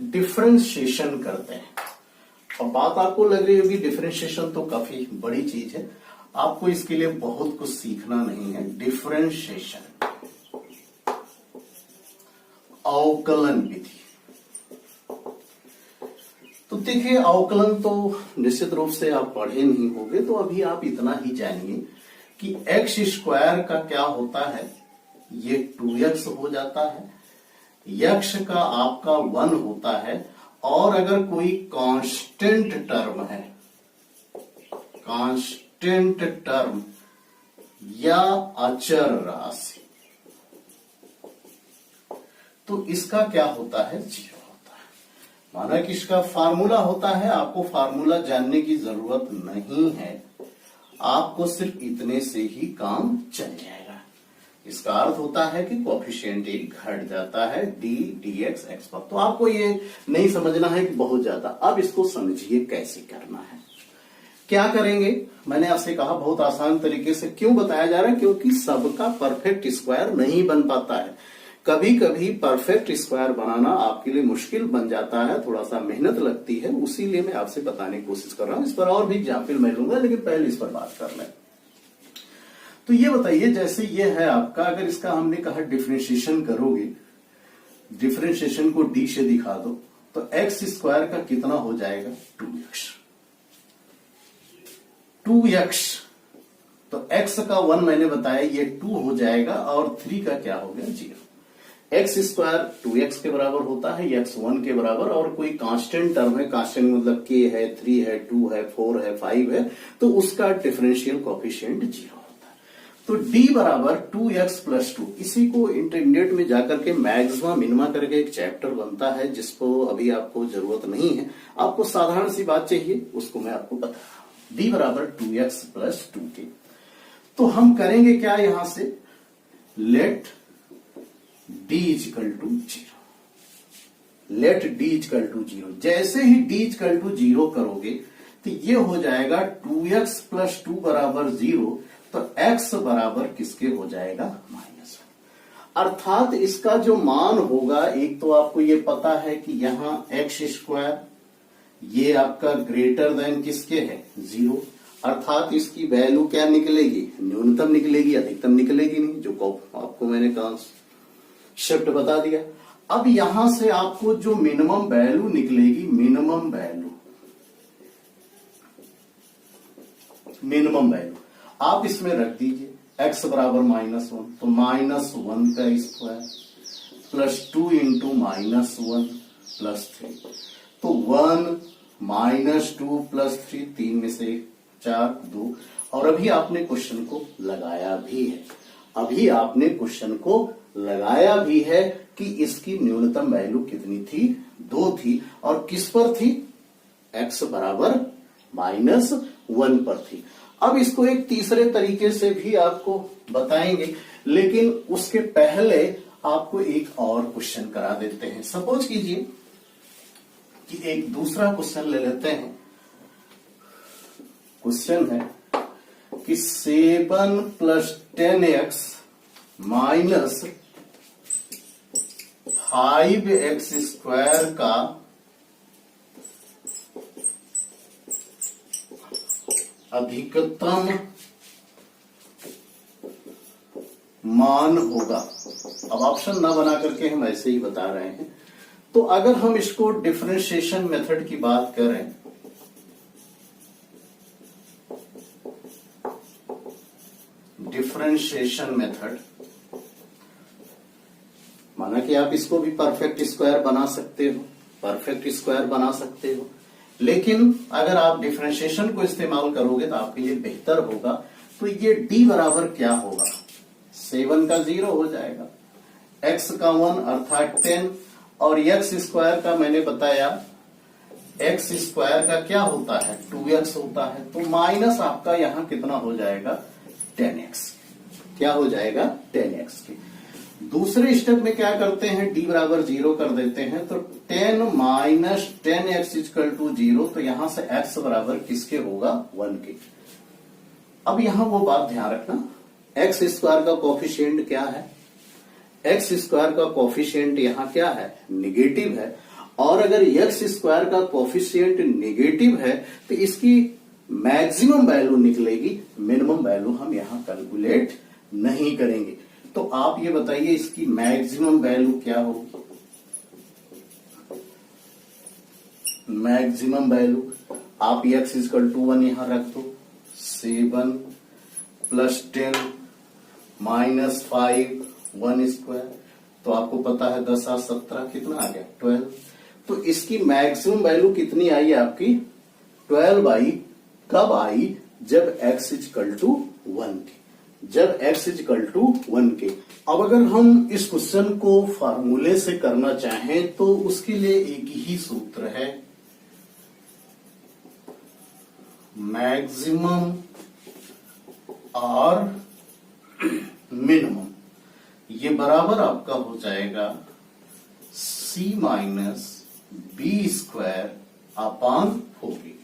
Differentiation करते हैं। अब बात आपको लग रही होगी डिफरेंशिएशन तो काफी बड़ी चीज है, आपको इसके लिए बहुत कुछ सीखना नहीं है। डिफरेंशिएशन, अवकलन विधि। तो देखिए अवकलन तो निश्चित रूप से आप पढ़े नहीं होंगे, तो अभी आप इतना ही जानिए कि एक्स स्क्वायर का क्या होता है, ये 2x हो जाता है, यक्ष का आपका 1 होता है, और अगर कोई कांस्टेंट टर्म है, कांस्टेंट टर्म या अचर राशि, तो इसका क्या होता है, 0 होता है। माना कि इसका फार्मूला होता है, आपको फार्मूला जानने की जरूरत नहीं है, आपको सिर्फ इतने से ही काम चल जाएगा। इसका अर्थ होता है कि कोएफिशिएंट एक घट जाता है, डी dx x पर। तो आपको ये नहीं समझना है कि बहुत ज्यादा, अब इसको समझिए कैसे करना है। क्या करेंगे, मैंने आपसे कहा बहुत आसान तरीके से। क्यों बताया जा रहा है, क्योंकि सबका परफेक्ट स्क्वायर नहीं बन पाता है। कभी कभी परफेक्ट स्क्वायर बनाना आपके लिए मुश्किल बन जाता है, थोड़ा सा मेहनत लगती है, उसीलिए मैं आपसे बताने की कोशिश कर रहा हूं। इस पर और भी एग्जाम्पल मैं लूंगा, लेकिन पहले इस पर बात कर लें। तो ये बताइए, जैसे ये है आपका, अगर इसका हमने कहा डिफरेंशिएशन करोगे, डिफरेंशिएशन को डी से दिखा दो, तो एक्स स्क्वायर का कितना हो जाएगा, 2x। 2x, तो x का 1 मैंने बताया, ये 2 हो जाएगा, और 3 का क्या हो गया, 0। एक्स स्क्वायर 2x के बराबर होता है, x 1 के बराबर, और कोई कांस्टेंट टर्म है, कांस्टेंट मतलब k है, 3 है, 2 है, 4 है, 5 है, तो उसका डिफरेंशियल कोएफिशिएंट 0 होता है। तो d बराबर 2x प्लस 2, इसी को इंटरमीडिएट में जाकर के मैक्सिमा मिनिमा करके एक चैप्टर बनता है, जिसको अभी आपको जरूरत नहीं है, आपको साधारण सी बात चाहिए, उसको मैं आपको बता रहा हूं। d बराबर 2x प्लस 2 के, तो हम करेंगे क्या, यहां से let d equal to 0, let d equal to 0। जैसे ही d इक्वल टू 0 करोगे तो ये हो जाएगा 2x प्लस 2 बराबर 0, तो x बराबर किसके हो जाएगा, -1। अर्थात इसका जो मान होगा, एक तो आपको ये पता है कि यहां x स्क्वायर ये आपका ग्रेटर देन किसके है, 0, अर्थात इसकी वैल्यू क्या निकलेगी, न्यूनतम निकलेगी, अधिकतम निकलेगी नहीं, जो आपको मैंने कॉन्सेप्ट बता दिया। अब यहां से आपको जो मिनिमम वैल्यू निकलेगी, मिनिमम वैल्यू आप इसमें रख दीजिए, x बराबर -1, तो -1 का स्क्वायर प्लस 2 इंटू -1 प्लस 3, तो 1 -2 प्लस 3, 3 में से 4 2, और अभी आपने क्वेश्चन को लगाया भी है, अभी आपने क्वेश्चन को लगाया भी है कि इसकी न्यूनतम वैल्यू कितनी थी, 2 थी, और किस पर थी, x बराबर -1 पर थी। अब इसको एक तीसरे तरीके से भी आपको बताएंगे, लेकिन उसके पहले आपको एक और क्वेश्चन करा देते हैं। सपोज कीजिए कि एक दूसरा क्वेश्चन ले लेते हैं। क्वेश्चन है कि 7 plus 10x minus 5x square का अधिकतम मान होगा। अब ऑप्शन ना बना करके हम ऐसे ही बता रहे हैं। तो अगर हम इसको डिफरेंशिएशन मेथड की बात करें, डिफरेंशिएशन मेथड, माना कि आप इसको भी परफेक्ट स्क्वायर बना सकते हो, परफेक्ट स्क्वायर बना सकते हो, लेकिन अगर आप डिफरेंशिएशन को इस्तेमाल करोगे तो आपके लिए बेहतर होगा। तो ये d बराबर क्या होगा, 7 का 0 हो जाएगा, x का 1 अर्थात 10, और x स्क्वायर का मैंने बताया, x स्क्वायर का क्या होता है, 2x होता है, तो माइनस आपका यहां कितना हो जाएगा, 10x। क्या हो जाएगा, 10x के। दूसरे स्टेप में क्या करते हैं, d बराबर 0 कर देते हैं, तो 10 माइनस 10x इक्वल टू 0, तो यहां से x बराबर किसके होगा, 1 के। अब यहां वो बात ध्यान रखना, x स्क्वायर का कोफिशिएंट क्या है, x स्क्वायर का कोफिशिएंट यहां क्या है, निगेटिव है, और अगर एक्स स्क्वायर का कोफिशिएंट नेगेटिव है तो इसकी मैक्सिमम वैल्यू निकलेगी, मिनिमम वैल्यू हम यहां कैलकुलेट नहीं करेंगे। तो आप ये बताइए इसकी मैक्सिमम वैल्यू क्या होगी? मैक्सिमम वैल्यू आप x इक्वल टू 1 यहां रख दो, 7 प्लस 10 माइनस 5 1 स्क्वायर, तो आपको पता है 10 7 17 कितना आ गया 12। तो इसकी मैक्सिमम वैल्यू कितनी आई आपकी 12 आई। कब आई? जब x इक्वल टू 1 के, जब x इक्वल टू 1 के। अब अगर हम इस क्वेश्चन को फार्मूले से करना चाहें तो उसके लिए एक ही सूत्र है, मैक्सिमम और मिनिमम। ये बराबर आपका हो जाएगा c minus B square upon 4।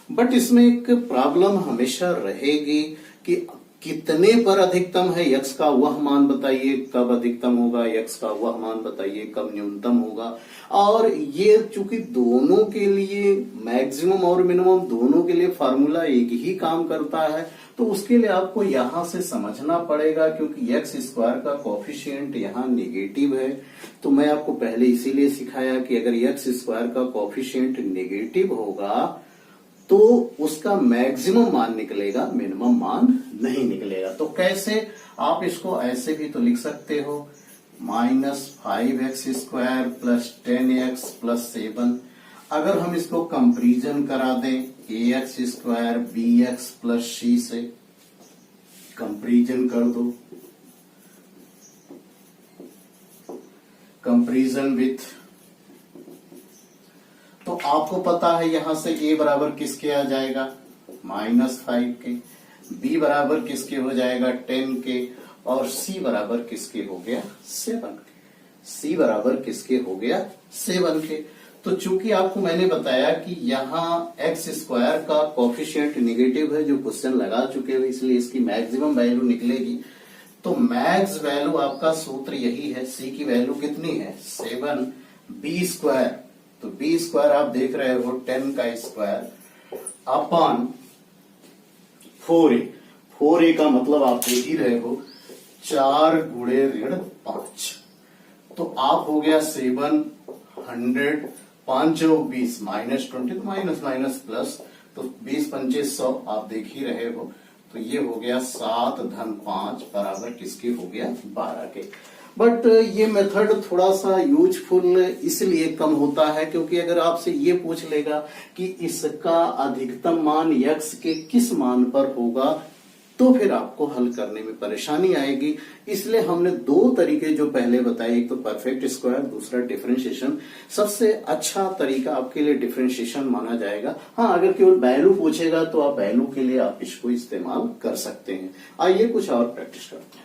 But इसमें एक प्रॉब्लम हमेशा रहेगी कि कितने पर अधिकतम है, x का वह मान बताइए कब अधिकतम होगा, x का वह मान बताइए कब न्यूनतम होगा। और ये चूंकि दोनों के लिए मैक्सिमम और मिनिमम दोनों के लिए फार्मूला एक ही काम करता है, तो उसके लिए आपको यहां से समझना पड़ेगा, क्योंकि एक्स स्क्वायर का कोफिशिएंट यहां नेगेटिव है। तो मैं आपको पहले इसीलिए सिखाया कि अगर एक्स स्क्वायर का कोफिशिएंट नेगेटिव होगा तो उसका मैक्सिमम मान निकलेगा, मिनिमम मान नहीं निकलेगा। तो कैसे? आप इसको ऐसे भी तो लिख सकते हो, -5x square plus 10x plus 7। अगर हम इसको कंपैरिजन करा दें ax square bx plus c से, कंपैरिजन कर दो, कंपैरिजन विथ, तो आपको पता है यहां से a बराबर किसके आ जाएगा -5 के, b बराबर किसके हो जाएगा 10 के, और c बराबर किसके हो गया 7 के। c बराबर किसके हो गया 7 के। तो चूंकि आपको मैंने बताया कि यहाँ एक्स स्क्वायर का कोफिशिएंट नेगेटिव है, जो क्वेश्चन लगा चुके हो, इसलिए इसकी मैक्सिमम वैल्यू निकलेगी। तो मैक्स वैल्यू आपका सूत्र यही है, c की वैल्यू कितनी है 7, b स्क्वायर, तो b स्क्वायर आप देख रहे हो 10 का स्क्वायर अपॉन 4a। 4a का मतलब आप देख ही रहे हो 4 गुणे ऋण 5, तो आप हो गया 700, 5 और 20 -20, तो माइनस माइनस प्लस, तो 20 पंचे 100 आप देख ही रहे हो। तो ये हो गया 7 धन 5 बराबर किसके हो गया 12 के। बट ये मेथड थोड़ा सा यूजफुल इसलिए कम होता है क्योंकि अगर आपसे ये पूछ लेगा कि इसका अधिकतम मान x के किस मान पर होगा, तो फिर आपको हल करने में परेशानी आएगी। इसलिए हमने दो तरीके जो पहले बताए, एक तो परफेक्ट स्क्वायर, दूसरा डिफरेंशिएशन। सबसे अच्छा तरीका आपके लिए डिफरेंशिएशन माना जाएगा। हाँ, अगर केवल वैल्यू पूछेगा तो आप वैल्यू के लिए आप इसको इस्तेमाल कर सकते हैं। आइए कुछ और प्रैक्टिस करते हैं।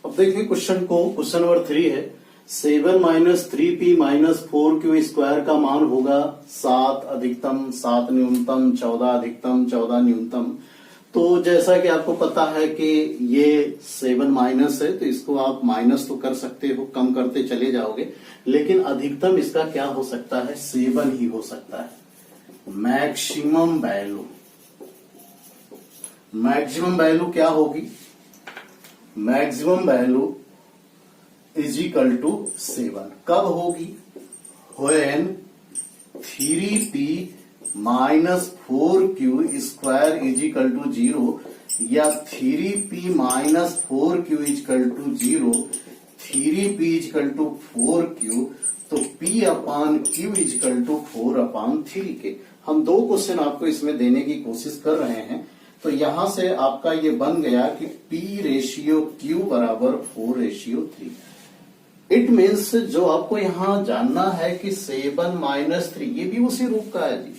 अब देखिए क्वेश्चन को, क्वेश्चन नंबर 3 है 7 minus 3p minus 4q square का मान होगा 7 अधिकतम 7 न्यूनतम 14 अधिकतम 14 न्यूनतम। तो जैसा कि आपको पता है कि ये 7 माइनस है, तो इसको आप माइनस तो कर सकते हो, कम करते चले जाओगे, लेकिन अधिकतम इसका क्या हो सकता है 7 ही हो सकता है। मैक्सिमम वैल्यू, मैक्सिमम वैल्यू क्या होगी, maximum value is equal to 7 कब होगी, when 3p minus 4q square is equal to 0, या 3p minus 4q is equal to 0, 3p is equal to 4q, तो p upon q is equal to 4 upon 3 के। हम दो question आपको इसमें देने की कोशिश कर रहे हैं। तो यहां से आपका ये बन गया कि p रेशियो q बराबर 4:3। इट मीन्स जो आपको यहां जानना है कि 7 माइनस 3, ये भी उसी रूप का है जी,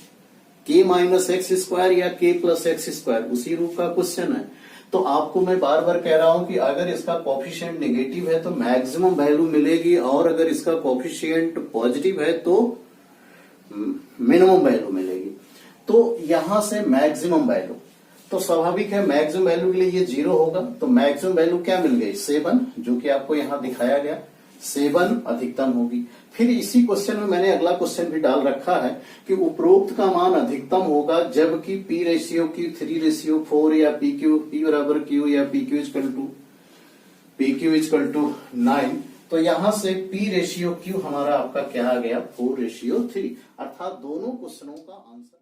k माइनस एक्स स्क्वायर या k प्लस एक्स स्क्वायर, उसी रूप का क्वेश्चन है। तो आपको मैं बार बार कह रहा हूं कि अगर इसका कोफिशिएंट नेगेटिव है तो मैक्सिमम वैल्यू मिलेगी, और अगर इसका कोफिशिएंट पॉजिटिव है तो मिनिमम वैल्यू मिलेगी। तो यहां से मैक्सिमम वैल्यू, तो स्वाभाविक है मैक्सिमम वैल्यू के लिए ये 0 होगा। तो मैक्सिमम वैल्यू क्या मिल गई 7, जो कि आपको यहां दिखाया गया 7 अधिकतम होगी। फिर इसी क्वेश्चन में मैंने अगला क्वेश्चन भी डाल रखा है कि उपरोक्त का मान अधिकतम होगा जबकि P रेशियो Q 3:4 या P बराबर Q या PQ इक्वल टू 9। तो यहां से P रेशियो Q हमारा आपका क्या आ गया 4:3, अर्थात दोनों क्वेश्चनों का आंसर